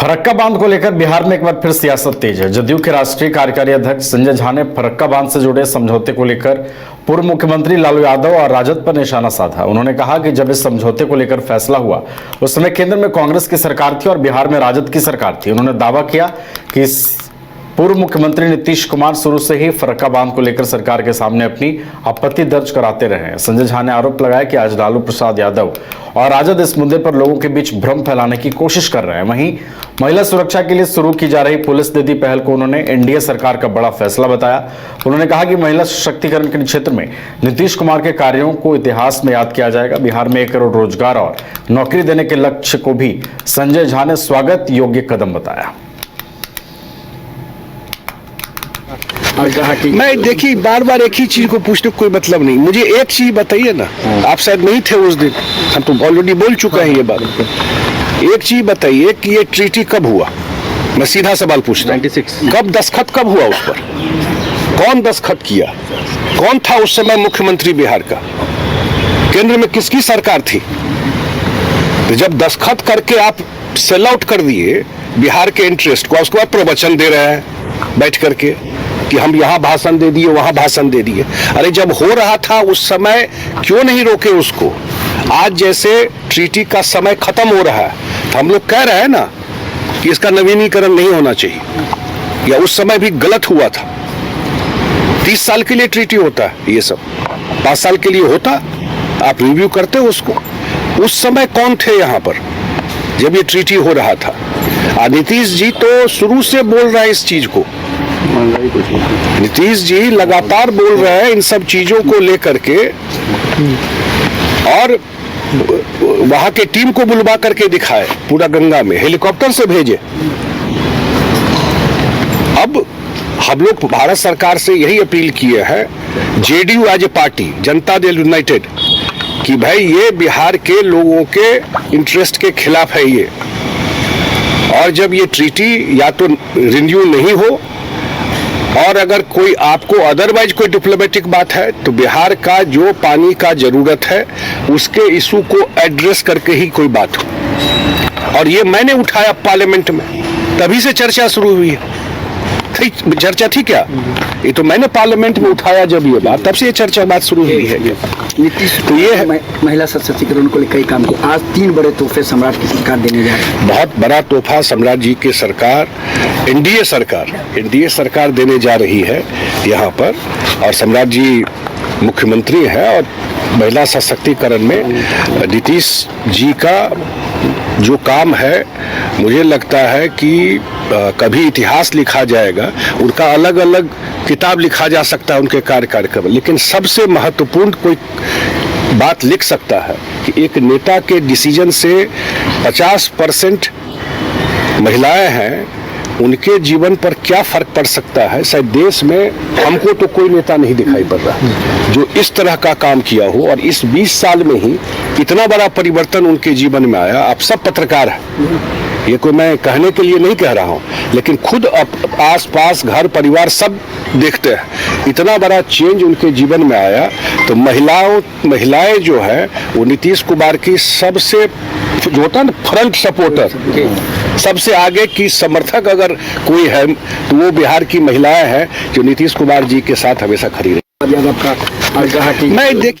फरक्का बांध को लेकर बिहार में एक बार फिर सियासत तेज है। जदयू के राष्ट्रीय कार्यकारी अध्यक्ष संजय झा ने फरक्का बांध से जुड़े समझौते को लेकर पूर्व मुख्यमंत्री लालू यादव और राजद पर निशाना साधा। उन्होंने कहा कि जब इस समझौते को लेकर फैसला हुआ उस समय केंद्र में कांग्रेस की सरकार थी और बिहार में राजद की सरकार थी। उन्होंने दावा किया कि पूर्व मुख्यमंत्री नीतीश कुमार शुरू से ही फरक्का बांध को लेकर सरकार के सामने अपनी आपत्ति दर्ज कराते रहे हैं। संजय झा ने आरोप लगाया कि आज लालू प्रसाद यादव और राजद इस मुद्दे पर लोगों के बीच भ्रम फैलाने की कोशिश कर रहे हैं। वहीं महिला सुरक्षा के लिए शुरू की जा रही पुलिस दीदी पहल को उन्होंने एनडीए सरकार का बड़ा फैसला बताया। उन्होंने कहा कि महिला सशक्तिकरण के क्षेत्र में नीतीश कुमार के कार्यों को इतिहास में याद किया जाएगा। बिहार में 1 करोड़ रोजगार और नौकरी देने के लक्ष्य को भी संजय झा ने स्वागत योग्य कदम बताया। मैं देखिए बार बार एक ही चीज को पूछने को कोई मतलब नहीं। मुझे एक चीज बताइए ना, आप शायद नहीं थे उस दिन, हम तो ऑलरेडी बोल चुका है ये बात। एक चीज बताइए कि ये ट्रीटी कब हुआ? मैं सीधा सवाल पूछता हूँ, 96 कब दस्तखत कब हुआ उस पर? कौन दस्तखत किया? कौन था उस समय मुख्यमंत्री बिहार का? केंद्र में किसकी सरकार थी? तो जब दस्तखत करके आप सेल आउट कर दिए बिहार के इंटरेस्ट को, उसके बाद प्रवचन दे रहे हैं बैठ करके कि हम यहाँ भाषण दे दिए वहां भाषण दे दिए। अरे जब हो रहा था उस समय क्यों नहीं रोके उसको? आज जैसे ट्रीटी का समय खत्म हो रहा है तो हम लोग कह रहे हैं ना कि इसका नवीनीकरण नहीं होना चाहिए, या उस समय भी गलत हुआ था। 30 साल के लिए ट्रीटी होता है, ये सब 5 साल के लिए होता, आप रिव्यू करते हो उसको। उस समय कौन थे यहाँ पर जब ये ट्रीटी हो रहा था? नीतीश जी तो शुरू से बोल रहे हैं इस चीज को। नीतीश जी लगातार बोल रहे हैं इन सब चीजों को लेकर के, और वहां के टीम को बुलवा करके दिखाए, पूरा गंगा में हेलीकॉप्टर से भेजे। अब हम लोग भारत सरकार से यही अपील किए हैं, JDU as a party, Janata Dal United, कि भाई ये बिहार के लोगों के इंटरेस्ट के खिलाफ है ये, और जब ये ट्रीटी या तो रिन्यू नहीं हो और अगर कोई आपको अदरवाइज कोई डिप्लोमेटिक बात है तो बिहार का जो पानी का जरूरत है उसके इशू को एड्रेस करके ही कोई बात हो। और ये मैंने उठाया पार्लियामेंट में, तभी से चर्चा शुरू हुई है। चर्चा थी क्या? ये तो मैंने पार्लियामेंट में उठाया जब ये बात, तब से ये चर्चा बात शुरू हुई है। नीतीश तो ये है महिला सशक्तिकरण को लेकर काम किया। आज 3 बड़े तोहफे सम्राट की सरकार देने जा रही है। बहुत बड़ा तोहफा सम्राट जी की सरकार, एनडीए सरकार देने जा रही है यहाँ पर, और सम्राट जी मुख्यमंत्री है। और महिला सशक्तिकरण में नीतीश जी का जो काम है, मुझे लगता है कि कभी इतिहास लिखा जाएगा, उनका अलग अलग किताब लिखा जा सकता है उनके कार्यकाल का, लेकिन सबसे महत्वपूर्ण कोई बात लिख सकता है कि एक नेता के डिसीजन से 50% महिलाएं हैं, उनके जीवन पर क्या फर्क पड़ सकता है। शायद देश में हमको तो कोई नेता नहीं दिखाई पड़ रहा जो इस तरह का काम किया हो, और इस 20 साल में ही इतना बड़ा परिवर्तन उनके जीवन में आया। आप सब पत्रकार हैं, ये कोई मैं कहने के लिए नहीं कह रहा हूं, लेकिन खुद आस पास घर परिवार सब देखते हैं, इतना बड़ा चेंज उनके जीवन में आया। तो महिलाएं जो है वो नीतीश कुमार की सबसे जो होता है ना फ्रंट सपोर्टर, सबसे आगे की समर्थक अगर कोई है तो वो बिहार की महिलाएं हैं जो नीतीश कुमार जी के साथ हमेशा खड़ी रही। मैं मैं